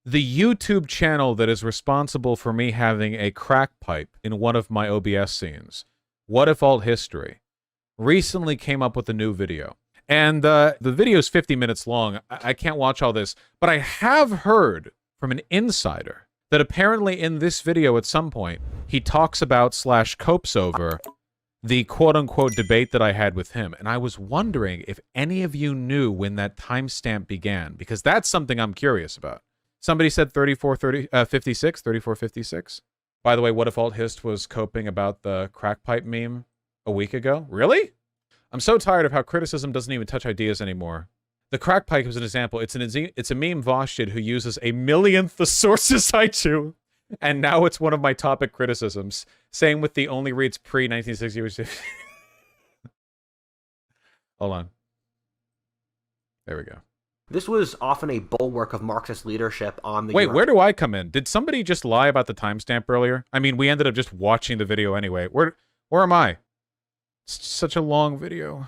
The YouTube channel that is responsible for me having a crack pipe in one of my OBS scenes, What If Alt History, recently came up with a new video. And the video is 50 minutes long. I can't watch all this, but I have heard from an insider that apparently in this video at some point, he talks about / copes over the quote-unquote debate that I had with him. And I was wondering if any of you knew when that timestamp began, because that's something I'm curious about. Somebody said 3456. By the way, What If Alt Hist was coping about the crack pipe meme a week ago? Really? I'm so tired of how criticism doesn't even touch ideas anymore. The crack pipe is an example. It's a meme Vaush did who uses a millionth the sources I do. And now it's one of my topic criticisms. Same with the only reads pre-1960. Hold on. There we go. This was often a bulwark of Marxist leadership on the... Wait, where do I come in? Did somebody just lie about the timestamp earlier? I mean, we ended up just watching the video anyway. Where am I? It's such a long video.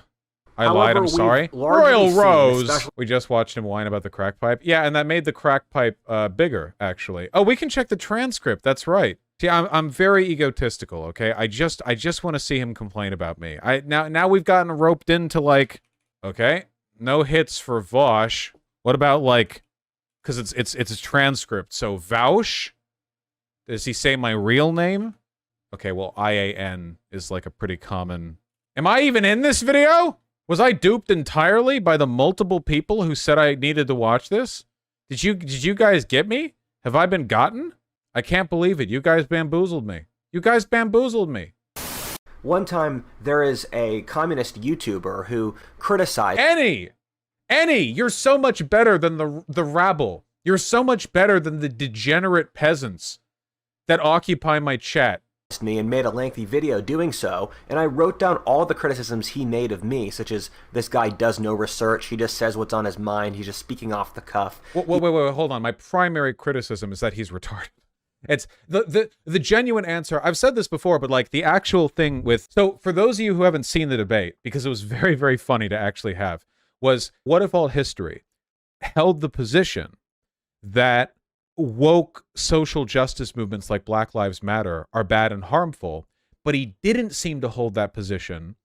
I lied, I'm sorry. Royal Rose! We just watched him whine about the crack pipe. Yeah, and that made the crack pipe bigger, actually. Oh, we can check the transcript, that's right. See, I'm very egotistical, okay? I just want to see him complain about me. Now we've gotten roped into, like... Okay, no hits for Vaush. What about, like... Because it's a transcript, so Vaush? Does he say my real name? Okay, well, IAN is, like, a pretty common... Am I even in this video? Was I duped entirely by the multiple people who said I needed to watch this? Did you guys get me? Have I been gotten? I can't believe it. You guys bamboozled me. You guys bamboozled me. One time, there is a communist YouTuber who criticized... Any, you're so much better than the rabble. You're so much better than the degenerate peasants that occupy my chat. Me and made a lengthy video doing so, and I wrote down all the criticisms he made of me, such as this guy does no research, he just says what's on his mind, he's just speaking off the cuff. Wait, hold on. My primary criticism is that he's retarded. It's the genuine answer. I've said this before, but like the actual thing with... So for those of you who haven't seen the debate, because it was very, very funny to actually have, was What If Alt History held the position that woke social justice movements like Black Lives Matter are bad and harmful, but he didn't seem to hold that position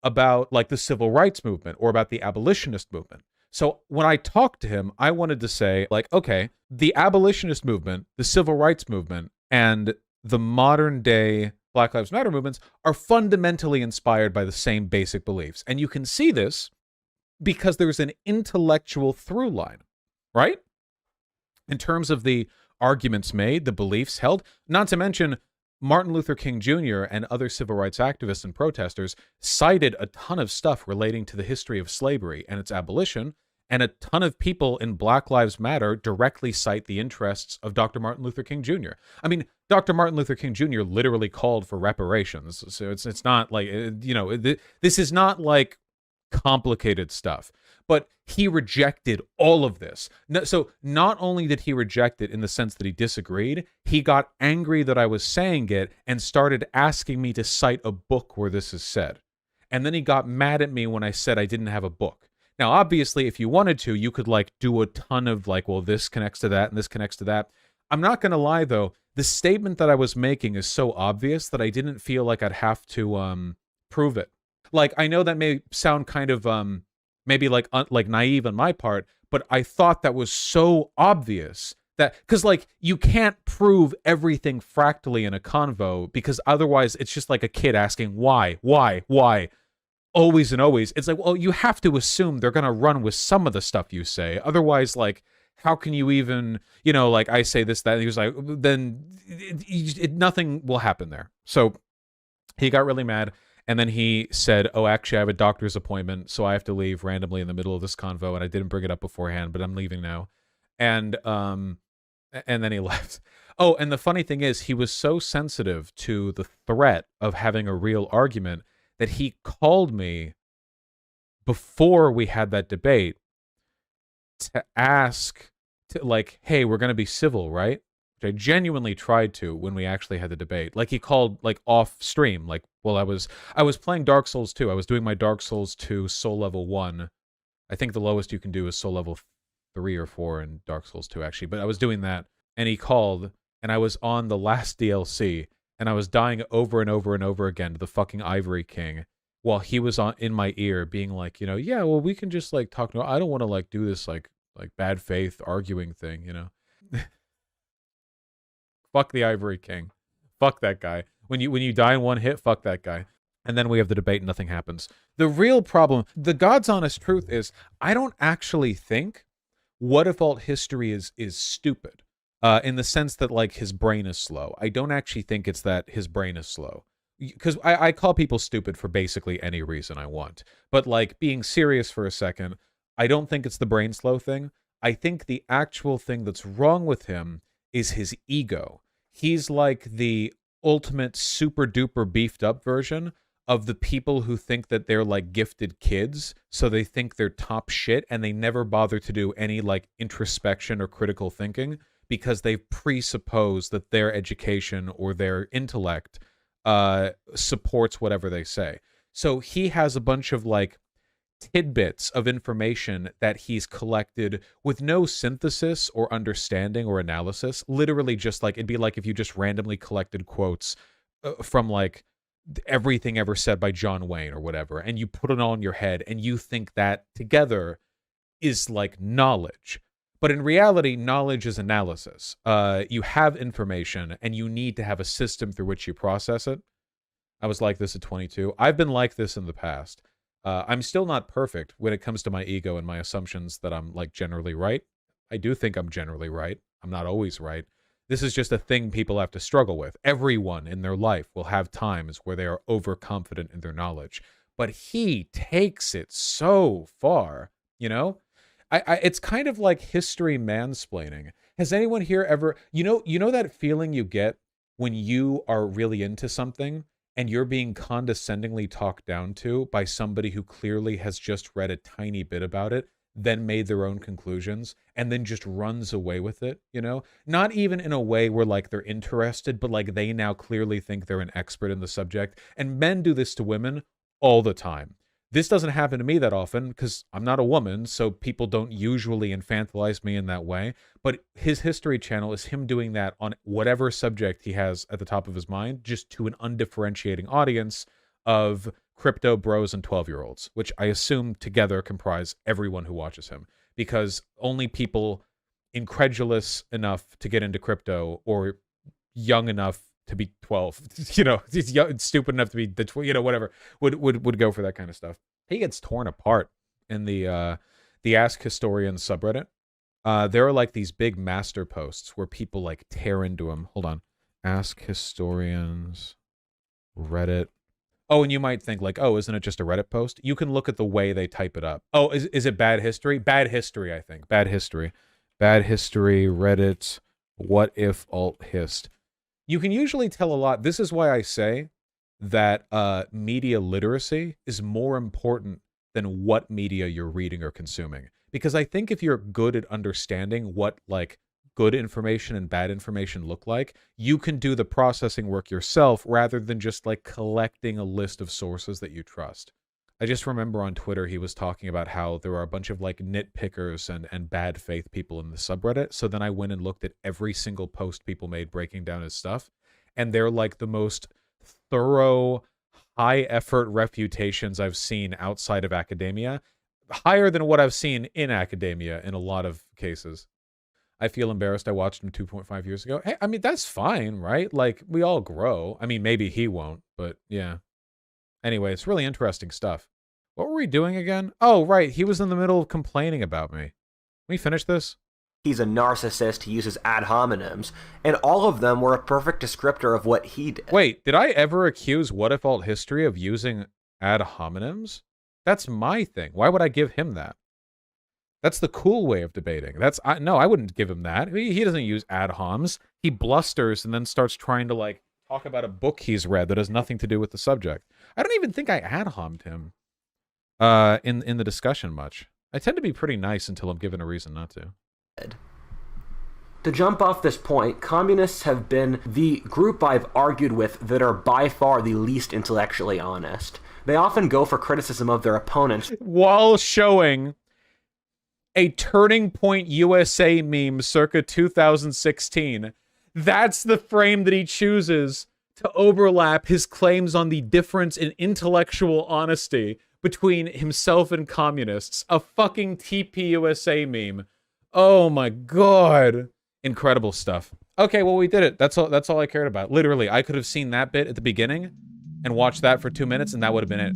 about like the civil rights movement or about the abolitionist movement. So when I talked to him, I wanted to say like, okay, the abolitionist movement, the civil rights movement, and the modern day Black Lives Matter movements are fundamentally inspired by the same basic beliefs. And you can see this because there's an intellectual through line, right? In terms of the arguments made, the beliefs held, not to mention Martin Luther King Jr. and other civil rights activists and protesters cited a ton of stuff relating to the history of slavery and its abolition, and a ton of people in Black Lives Matter directly cite the interests of Dr. Martin Luther King Jr. I mean, Dr. Martin Luther King Jr. literally called for reparations, so it's not like, you know, this is not like complicated stuff. But he rejected all of this. So not only did he reject it in the sense that he disagreed, he got angry that I was saying it and started asking me to cite a book where this is said. And then he got mad at me when I said I didn't have a book. Now, obviously, if you wanted to, you could like do a ton of like, well, this connects to that and this connects to that. I'm not going to lie, though. The statement that I was making is so obvious that I didn't feel like I'd have to prove it. Like, I know that may sound kind of... maybe like naive on my part, but I thought that was so obvious that, because like you can't prove everything fractally in a convo, because otherwise it's just like a kid asking why, always and always. It's like, well, you have to assume they're gonna run with some of the stuff you say, otherwise like how can you even, you know, like I say this, that, and he was like, then nothing will happen there. So he got really mad. And then he said, oh, actually, I have a doctor's appointment, so I have to leave randomly in the middle of this convo, and I didn't bring it up beforehand, but I'm leaving now. And then he left. Oh, and the funny thing is, he was so sensitive to the threat of having a real argument that he called me before we had that debate to ask, like, hey, we're going to be civil, right? Which I genuinely tried to when we actually had the debate. Like, he called, like, off stream, like, well, I was playing Dark Souls 2. I was doing my Dark Souls 2 soul level 1. I think the lowest you can do is soul level 3 or 4 in Dark Souls 2, actually. But I was doing that, and he called, and I was on the last DLC, and I was dying over and over and over again to the fucking Ivory King, while he was in my ear being like, yeah, well, we can just, like, talk. No, I don't want to, like, do this, like bad faith arguing thing, Fuck the Ivory King. Fuck that guy. When you die in one hit, fuck that guy. And then we have the debate and nothing happens. The real problem, the God's honest truth is, I don't actually think Whatifalthist is stupid. In the sense that, like, his brain is slow. I don't actually think it's that his brain is slow. Because I call people stupid for basically any reason I want. But, like, being serious for a second, I don't think it's the brain slow thing. I think the actual thing that's wrong with him is his ego. He's like the ultimate super duper beefed up version of the people who think that they're like gifted kids, so they think they're top shit and they never bother to do any like introspection or critical thinking because they presuppose that their education or their intellect supports whatever they say. So he has a bunch of like tidbits of information that he's collected with no synthesis or understanding or analysis. Literally just like, it'd be like if you just randomly collected quotes from like everything ever said by John Wayne or whatever, and you put it all in your head and you think that together is like knowledge. But in reality, knowledge is analysis. You have information and you need to have a system through which you process it. I was like this at 22. I've been like this in the past. I'm still not perfect when it comes to my ego and my assumptions that I'm like generally right. I do think I'm generally right. I'm not always right. This is just a thing people have to struggle with. Everyone in their life will have times where they are overconfident in their knowledge. But he takes it so far, it's kind of like history mansplaining. Has anyone here ever, you know that feeling you get when you are really into something and you're being condescendingly talked down to by somebody who clearly has just read a tiny bit about it, then made their own conclusions, and then just runs away with it, Not even in a way where, like, they're interested, but, like, they now clearly think they're an expert in the subject. And men do this to women all the time. This doesn't happen to me that often, because I'm not a woman, so people don't usually infantilize me in that way. But his History channel is him doing that on whatever subject he has at the top of his mind, just to an undifferentiating audience of crypto bros and 12-year-olds, which I assume together comprise everyone who watches him, because only people incredulous enough to get into crypto or young enough to be 12, he's young, stupid enough to be whatever, would go for that kind of stuff. He gets torn apart in the Ask Historians subreddit. There are like these big master posts where people like tear into him. Hold on. Ask Historians Reddit. Oh, and you might think like, oh, isn't it just a Reddit post? You can look at the way they type it up. Oh, is it bad history? Bad history, I think. Bad history. Bad history, Reddit, what if alt hist. You can usually tell a lot. This is why I say that media literacy is more important than what media you're reading or consuming. Because I think if you're good at understanding what like good information and bad information look like, you can do the processing work yourself rather than just like collecting a list of sources that you trust. I just remember on Twitter he was talking about how there are a bunch of like nitpickers and bad faith people in the subreddit. So then I went and looked at every single post people made breaking down his stuff, and they're like the most thorough, high effort refutations I've seen outside of academia, higher than what I've seen in academia in a lot of cases. I feel embarrassed I watched him 2.5 years ago. Hey, I mean, that's fine, right? Like, we all grow. I mean, maybe he won't, but yeah. Anyway, it's really interesting stuff. What were we doing again? Oh, right. He was in the middle of complaining about me. Can we finish this? He's a narcissist. He uses ad hominems, and all of them were a perfect descriptor of what he did. Wait, did I ever accuse Whatifalthist of using ad hominems? That's my thing. Why would I give him that? That's the cool way of debating. No, I wouldn't give him that. He doesn't use ad homs. He blusters and then starts trying to like talk about a book he's read that has nothing to do with the subject. I don't even think I ad hommed him in the discussion much. I tend to be pretty nice until I'm given a reason not to. To jump off this point, communists have been the group I've argued with that are by far the least intellectually honest. They often go for criticism of their opponents while showing a Turning Point USA meme circa 2016. That's the frame that he chooses to overlap his claims on the difference in intellectual honesty between himself and communists. A fucking TPUSA meme. Oh my god. Incredible stuff. Okay, well, we did it. That's all I cared about. Literally, I could have seen that bit at the beginning and watched that for 2 minutes, and that would have been it.